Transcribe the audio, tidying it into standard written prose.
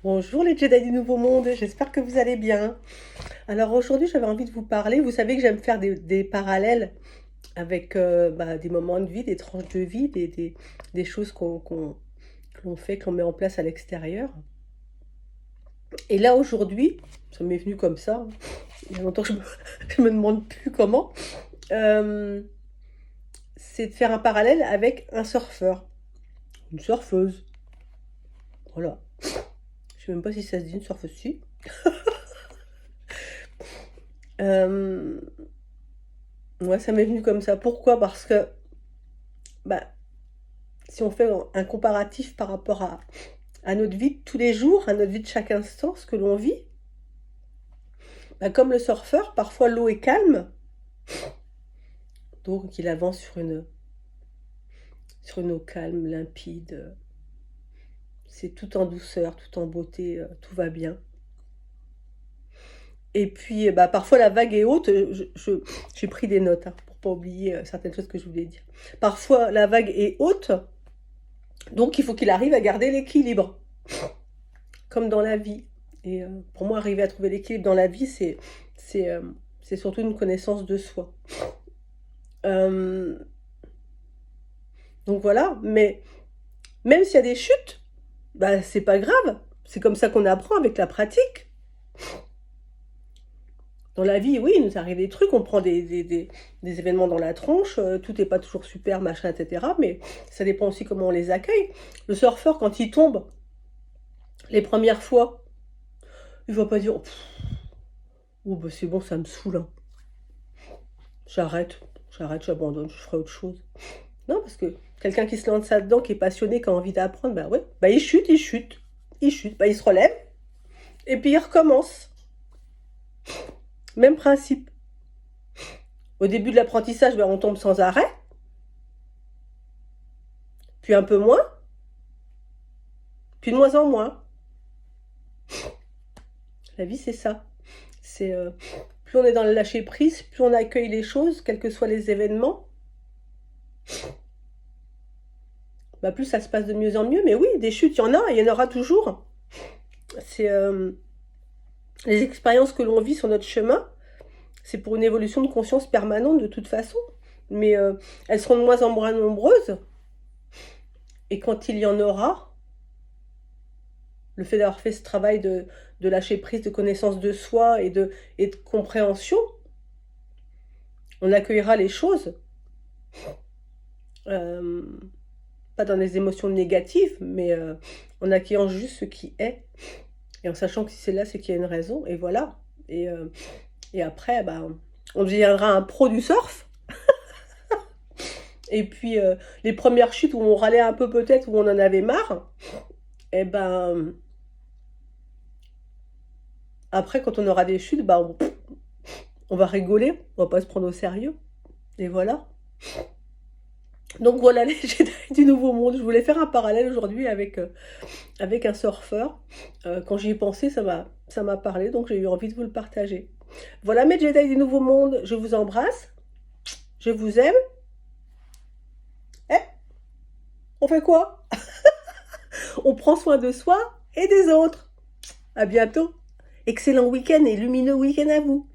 Bonjour les Jedi du Nouveau Monde, j'espère que vous allez bien. Alors aujourd'hui j'avais envie de vous parler, vous savez que j'aime faire des parallèles avec des moments de vie, des tranches de vie, des choses que l'on fait, qu'on met en place à l'extérieur. Et là aujourd'hui, ça m'est venu comme ça, hein. Il y a longtemps que je me demande plus comment, euh, c'est de faire un parallèle avec un surfeur, une surfeuse, voilà. Je sais même pas si ça se dit une surfeuse, si. Euh, Ouais, ça m'est venu comme ça. Pourquoi? Parce que bah, si on fait un comparatif par rapport à notre vie de tous les jours, à notre vie de chaque instant, ce que l'on vit, comme le surfeur, parfois l'eau est calme, donc il avance sur une eau calme, limpide, c'est tout en douceur, tout en beauté, tout va bien. Et puis parfois la vague est haute, j'ai pris des notes hein, pour pas oublier certaines choses que je voulais dire. Parfois la vague est haute, donc il faut qu'il arrive à garder l'équilibre. Comme dans la vie. Et pour moi, arriver à trouver l'équilibre dans la vie, c'est, euh, c'est surtout une connaissance de soi. Euh, donc voilà, mais même s'il y a des chutes, c'est pas grave. C'est comme ça qu'on apprend avec la pratique. Dans la vie, oui, il nous arrive des trucs, on prend des événements dans la tronche, tout n'est pas toujours super, machin, etc. Mais ça dépend aussi comment on les accueille. Le surfeur, quand il tombe, les premières fois, il va pas dire oh, c'est bon, ça me saoule, hein. J'arrête, j'abandonne, je ferai autre chose. Non, parce que quelqu'un qui se lance là-dedans, qui est passionné, qui a envie d'apprendre, ouais, il chute, il se relève, et puis il recommence. Même principe. Au début de l'apprentissage, on tombe sans arrêt, puis un peu moins, puis de moins en moins. La vie, c'est ça. C'est plus on est dans le lâcher prise, plus on accueille les choses, quels que soient les événements, plus ça se passe de mieux en mieux. Mais oui, des chutes, il y en a, et il y en aura toujours. C'est les expériences que l'on vit sur notre chemin, c'est pour une évolution de conscience permanente de toute façon. Mais elles seront de moins en moins nombreuses. Et quand il y en aura, le fait d'avoir fait ce travail de lâcher prise, de connaissance de soi et de compréhension, on accueillera les choses. Euh, pas dans des émotions négatives, mais en accueillant juste ce qui est. Et en sachant que si c'est là, c'est qu'il y a une raison. Et voilà. Et après, on deviendra un pro du surf. Et puis, les premières chutes où on râlait un peu peut-être, où on en avait marre, après, quand on aura des chutes, on va rigoler, on va pas se prendre au sérieux. Et voilà. Donc voilà les Jedi du Nouveau Monde. Je voulais faire un parallèle aujourd'hui avec un surfeur. Quand j'y ai pensé, ça m'a parlé, donc j'ai eu envie de vous le partager. Voilà mes Jedi du Nouveau Monde, je vous embrasse, je vous aime. Eh, on fait quoi? On prend soin de soi et des autres. À bientôt. Excellent week-end et lumineux week-end à vous.